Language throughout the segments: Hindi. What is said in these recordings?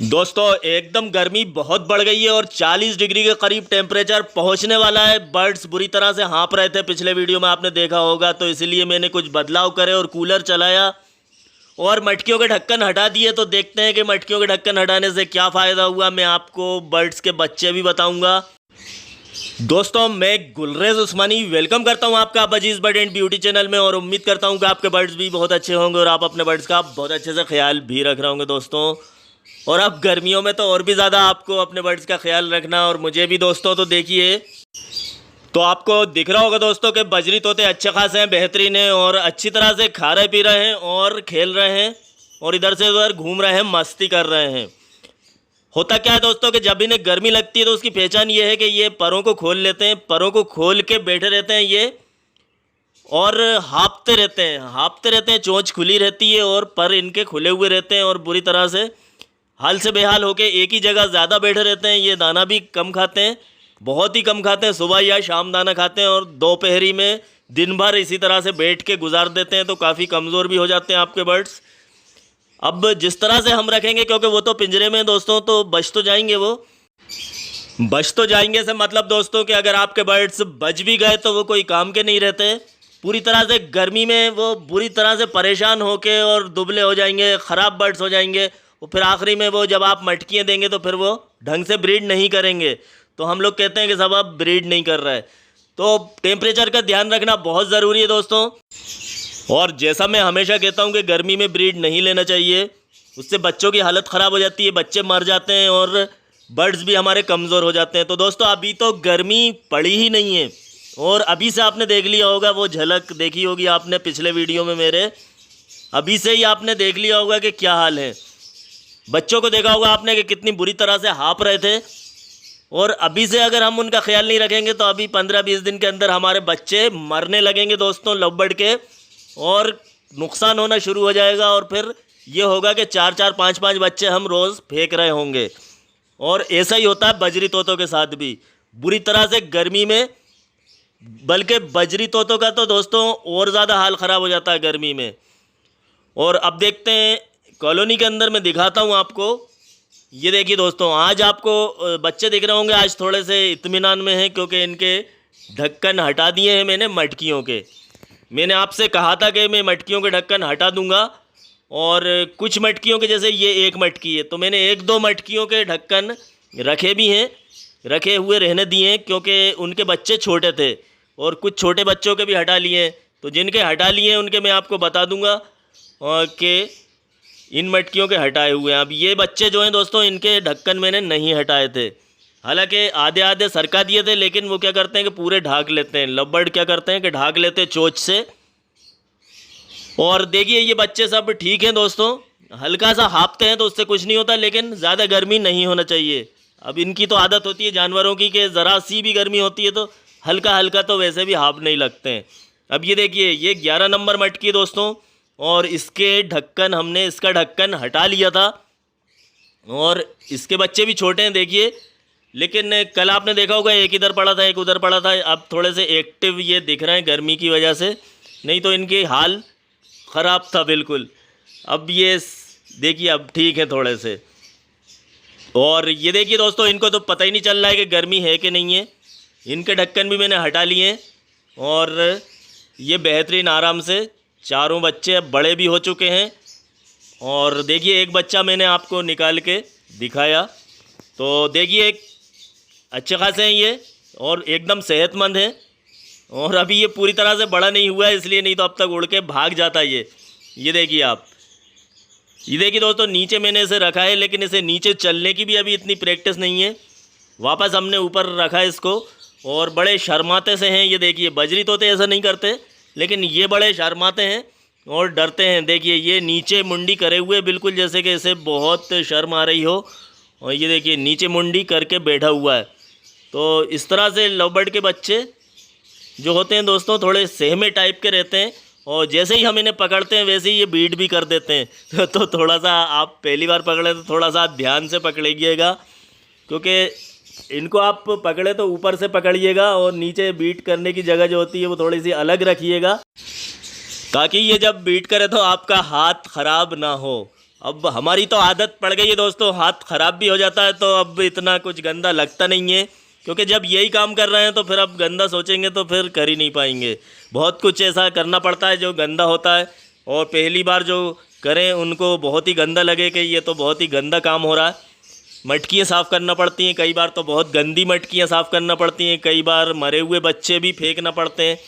दोस्तों एकदम गर्मी बहुत बढ़ गई है और 40 डिग्री के करीब टेम्परेचर पहुंचने वाला है। बर्ड्स बुरी तरह से हाँप रहे थे, पिछले वीडियो में आपने देखा होगा, तो इसलिए मैंने कुछ बदलाव करे और कूलर चलाया और मटकियों के ढक्कन हटा दिए। तो देखते हैं कि मटकियों के ढक्कन हटाने से क्या फ़ायदा हुआ। मैं आपको बर्ड्स के बच्चे भी बताऊँगा। दोस्तों मैं गुलरेज उस्मानी वेलकम करता हूं आपका अजीज़ बर्ड एंड ब्यूटी चैनल में और उम्मीद करता हूं कि आपके बर्ड्स भी बहुत अच्छे होंगे और आप अपने बर्ड्स का बहुत अच्छे से ख्याल भी रख रहे होंगे दोस्तों। और अब गर्मियों में तो और भी ज़्यादा आपको अपने बर्ड्स का ख्याल रखना और मुझे भी दोस्तों। तो देखिए, तो आपको दिख रहा होगा दोस्तों कि बजरी तोते अच्छे खासे हैं, बेहतरीन हैं और अच्छी तरह से खा रहे पी रहे हैं और खेल रहे हैं और इधर से उधर घूम रहे हैं, मस्ती कर रहे हैं। होता क्या है दोस्तों कि जब इन्हें गर्मी लगती है तो उसकी पहचान ये है कि ये परों को खोल लेते हैं, परों को खोल के बैठे रहते हैं ये और हाँफते रहते हैं। चोंच खुली रहती है और पर इनके खुले हुए रहते हैं और बुरी तरह से हाल से बेहाल होके एक ही जगह ज़्यादा बैठे रहते हैं। ये दाना भी कम खाते हैं, बहुत ही कम खाते हैं। सुबह या शाम दाना खाते हैं और दोपहरी में दिन भर इसी तरह से बैठ के गुजार देते हैं, तो काफ़ी कमज़ोर भी हो जाते हैं आपके बर्ड्स। अब जिस तरह से हम रखेंगे, क्योंकि वो तो पिंजरे में दोस्तों, तो बच तो जाएंगे। वो बच तो जाएंगे से मतलब दोस्तों कि अगर आपके बर्ड्स बच भी गए तो वो कोई काम के नहीं रहते। पूरी तरह से गर्मी में वो बुरी तरह से परेशान होके और दुबले हो जाएंगे, ख़राब बर्ड्स हो जाएंगे। और फिर आखिरी में वो जब आप मटकियाँ देंगे तो फिर वो ढंग से ब्रीड नहीं करेंगे। तो हम लोग कहते हैं कि सब अब ब्रीड नहीं कर रहा है। तो टेम्परेचर का ध्यान रखना बहुत ज़रूरी है दोस्तों। और जैसा मैं हमेशा कहता हूं कि गर्मी में ब्रीड नहीं लेना चाहिए, उससे बच्चों की हालत ख़राब हो जाती है, बच्चे मर जाते हैं और बर्ड्स भी हमारे कमज़ोर हो जाते हैं। तो दोस्तों अभी तो गर्मी पड़ी ही नहीं है और अभी से आपने देख लिया होगा, वो झलक देखी होगी आपने पिछले वीडियो में मेरे, अभी से ही आपने देख लिया होगा कि क्या हाल है। बच्चों को देखा होगा आपने कि कितनी बुरी तरह से हाँप रहे थे और अभी से अगर हम उनका ख्याल नहीं रखेंगे तो अभी 15-20 दिन के अंदर हमारे बच्चे मरने लगेंगे दोस्तों, लव बर्ड के, और नुकसान होना शुरू हो जाएगा। और फिर ये होगा कि 4-4 5-5 बच्चे हम रोज़ फेंक रहे होंगे। और ऐसा ही होता है बजरी तोतों के साथ भी, बुरी तरह से गर्मी में। बल्कि बजरी तोतों का तो दोस्तों और ज़्यादा हाल ख़राब हो जाता है गर्मी में। और अब देखते हैं कॉलोनी के अंदर, मैं दिखाता हूँ आपको। ये देखिए दोस्तों, आज आपको बच्चे दिख रहे होंगे, आज थोड़े से इत्मीनान में हैं क्योंकि इनके ढक्कन हटा दिए हैं मैंने मटकियों के। मैंने आपसे कहा था कि मैं मटकियों के ढक्कन हटा दूंगा और कुछ मटकियों के, जैसे ये एक मटकी है, तो मैंने 1-2 मटकियों के ढक्कन रखे भी हैं, रखे हुए रहने दिए हैं क्योंकि उनके बच्चे छोटे थे। और कुछ छोटे बच्चों के भी हटा लिए हैं, तो जिनके हटा लिए हैं उनके मैं आपको बता दूंगा कि इन मटकियों के हटाए हुए हैं। अब ये बच्चे जो हैं दोस्तों, इनके ढक्कन मैंने नहीं हटाए थे, हालांकि आधे आधे सरका दिए थे, लेकिन वो क्या करते हैं कि पूरे ढाक लेते हैं। लव बर्ड क्या करते हैं कि ढाक लेते हैं चोंच से। और देखिए ये बच्चे सब ठीक हैं दोस्तों, हल्का सा हाँफते हैं तो उससे कुछ नहीं होता, लेकिन ज़्यादा गर्मी नहीं होना चाहिए। अब इनकी तो आदत होती है जानवरों की कि ज़रा सी भी गर्मी होती है तो हल्का हल्का तो वैसे भी हाँफ नहीं लगते हैं। अब ये देखिए, ये 11 नंबर मटकी दोस्तों, और इसके ढक्कन, हमने इसका ढक्कन हटा लिया था और इसके बच्चे भी छोटे हैं देखिए। लेकिन कल आपने देखा होगा एक इधर पड़ा था एक उधर पड़ा था। अब थोड़े से एक्टिव ये दिख रहे हैं गर्मी की वजह से, नहीं तो इनके हाल ख़राब था बिल्कुल। अब ये देखिए अब ठीक है थोड़े से। और ये देखिए दोस्तों, इनको तो पता ही नहीं चल रहा है कि गर्मी है कि नहीं है। इनके ढक्कन भी मैंने हटा लिए हैं और ये बेहतरीन आराम से चारों बच्चे अब बड़े भी हो चुके हैं। और देखिए एक बच्चा मैंने आपको निकाल के दिखाया, तो देखिए एक अच्छे खासे हैं ये और एकदम सेहतमंद हैं। और अभी ये पूरी तरह से बड़ा नहीं हुआ है इसलिए, नहीं तो अब तक उड़ के भाग जाता है ये देखिए आप। ये देखिए दोस्तों, नीचे मैंने इसे रखा है, लेकिन इसे नीचे चलने की भी अभी इतनी प्रैक्टिस नहीं है। वापस हमने ऊपर रखा है इसको और बड़े शर्माते से हैं। ये देखिए बजरी तोते ऐसा नहीं करते, लेकिन ये बड़े शर्माते हैं और डरते हैं। देखिए ये नीचे मुंडी करे हुए, बिल्कुल जैसे कि इसे बहुत शर्म आ रही हो। और ये देखिए नीचे मुंडी करके बैठा हुआ है। तो इस तरह से लव बर्ड के बच्चे जो होते हैं दोस्तों, थोड़े सहमे टाइप के रहते हैं और जैसे ही हम इन्हें पकड़ते हैं वैसे ही ये बीट भी कर देते हैं। तो थोड़ा सा आप पहली बार पकड़े तो थोड़ा सा ध्यान से पकड़िएगा, क्योंकि इनको आप पकड़े तो ऊपर से पकड़िएगा और नीचे बीट करने की जगह जो होती है वो थोड़ी सी अलग रखिएगा, ताकि ये जब बीट करे तो आपका हाथ ख़राब ना हो। अब हमारी तो आदत पड़ गई है दोस्तों, हाथ ख़राब भी हो जाता है तो अब इतना कुछ गंदा लगता नहीं है, क्योंकि जब यही काम कर रहे हैं तो फिर अब गंदा सोचेंगे तो फिर कर ही नहीं पाएंगे। बहुत कुछ ऐसा करना पड़ता है जो गंदा होता है, और पहली बार जो करें उनको बहुत ही गंदा लगे कि ये तो बहुत ही गंदा काम हो रहा है। मटकियाँ साफ़ करना पड़ती हैं, कई बार तो बहुत गंदी मटकियाँ साफ़ करना पड़ती हैं, कई बार मरे हुए बच्चे भी फेंकना पड़ते हैं।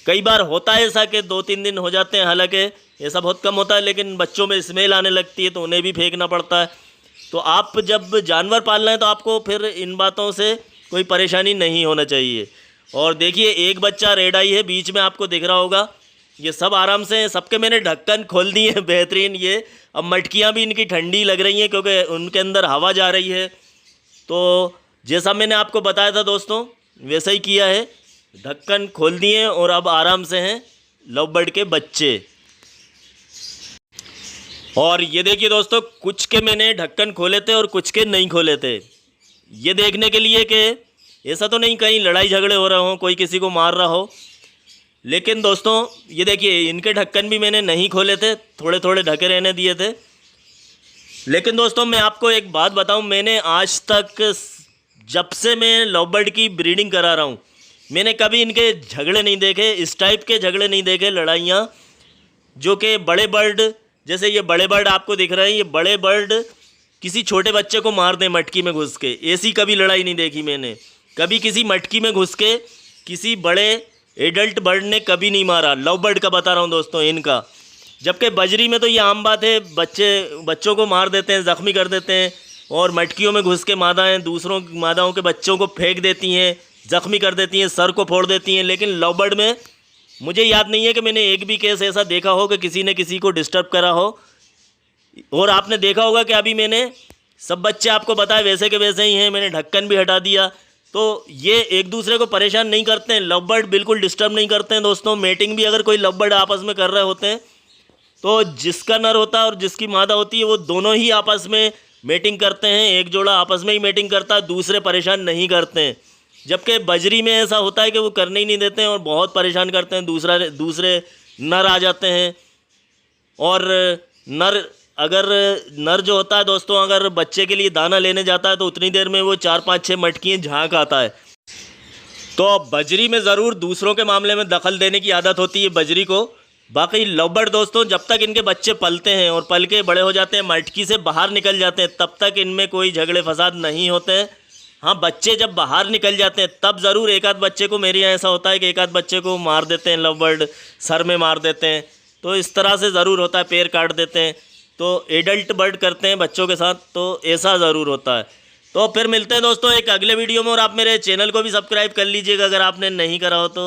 कई बार होता है ऐसा कि 2-3 दिन हो जाते हैं, हालांकि ऐसा बहुत कम होता है, लेकिन बच्चों में स्मेल आने लगती है तो उन्हें भी फेंकना पड़ता है। तो आप जब जानवर पाल रहे हैं तो आपको फिर इन बातों से कोई परेशानी नहीं होना चाहिए। और देखिए एक बच्चा रेड आई है बीच में, आपको दिख रहा होगा। ये सब आराम से, सबके मैंने ढक्कन खोल दिए हैं बेहतरीन। ये अब मटकियाँ भी इनकी ठंडी लग रही हैं क्योंकि उनके अंदर हवा जा रही है। तो जैसा मैंने आपको बताया था दोस्तों वैसा ही किया है, ढक्कन खोल दिए और अब आराम से हैं लव बर्ड के बच्चे। और ये देखिए दोस्तों, कुछ के मैंने ढक्कन खोले थे और कुछ के नहीं खोले थे, ये देखने के लिए कि ऐसा तो नहीं कहीं लड़ाई झगड़े हो रहे हों, कोई किसी को मार रहा हो। लेकिन दोस्तों ये देखिए इनके ढक्कन भी मैंने नहीं खोले थे, थोड़े थोड़े ढके रहने दिए थे। लेकिन दोस्तों मैं आपको एक बात बताऊं, मैंने आज तक जब से मैं लव बर्ड की ब्रीडिंग करा रहा हूं, मैंने कभी इनके झगड़े नहीं देखे, इस टाइप के झगड़े नहीं देखे, लड़ाइयाँ जो कि बड़े बर्ड, जैसे ये बड़े बर्ड आपको दिख रहे हैं, ये बड़े बर्ड किसी छोटे बच्चे को मार दें मटकी में घुस के, ऐसी कभी लड़ाई नहीं देखी मैंने। कभी किसी मटकी में घुस के किसी बड़े एडल्ट बर्ड ने कभी नहीं मारा, लव बर्ड का बता रहा हूँ दोस्तों इनका। जबकि बजरी में तो ये आम बात है, बच्चों को मार देते हैं, ज़ख्मी कर देते हैं, और मटकियों में घुस के मादाएँ दूसरों मादाओं के बच्चों को फेंक देती हैं, ज़ख्मी कर देती हैं, सर को फोड़ देती हैं। लेकिन लव बर्ड में मुझे याद नहीं है कि मैंने एक भी केस ऐसा देखा हो कि किसी ने किसी को डिस्टर्ब करा हो। और आपने देखा होगा कि अभी मैंने सब बच्चे आपको बताए वैसे के वैसे ही हैं, मैंने ढक्कन भी हटा दिया। तो ये एक दूसरे को परेशान नहीं करते हैं, लव बर्ड बिल्कुल डिस्टर्ब नहीं करते हैं दोस्तों। मेटिंग भी अगर कोई लव बर्ड आपस में कर रहे होते हैं तो जिसका नर होता है और जिसकी मादा होती है वो दोनों ही आपस में मेटिंग करते हैं, एक जोड़ा आपस में ही मेटिंग करता है, दूसरे परेशान नहीं करते हैं। जबकि बजरी में ऐसा होता है कि वो करने ही नहीं देते हैं और बहुत परेशान करते हैं, दूसरे नर आ जाते हैं। और नर जो होता है दोस्तों, अगर बच्चे के लिए दाना लेने जाता है तो उतनी देर में वो 4-5-6 मटकियाँ झाँक आता है। तो बजरी में ज़रूर दूसरों के मामले में दखल देने की आदत होती है बजरी को। बाकी लव बर्ड दोस्तों जब तक इनके बच्चे पलते हैं और पल के बड़े हो जाते हैं, मटकी से बाहर निकल जाते हैं, तब तक इनमें कोई झगड़े फसाद नहीं होते हैं। हाँ, बच्चे जब बाहर निकल जाते हैं तब ज़रूर एक आध बच्चे को, मेरे यहाँ ऐसा होता है कि एक आध बच्चे को मार देते हैं लव बर्ड, सर में मार देते हैं। तो इस तरह से ज़रूर होता है, पैर काट देते हैं। तो एडल्ट बर्ड करते हैं बच्चों के साथ, तो ऐसा ज़रूर होता है। तो फिर मिलते हैं दोस्तों एक अगले वीडियो में, और आप मेरे चैनल को भी सब्सक्राइब कर लीजिएगा अगर आपने नहीं करा हो तो।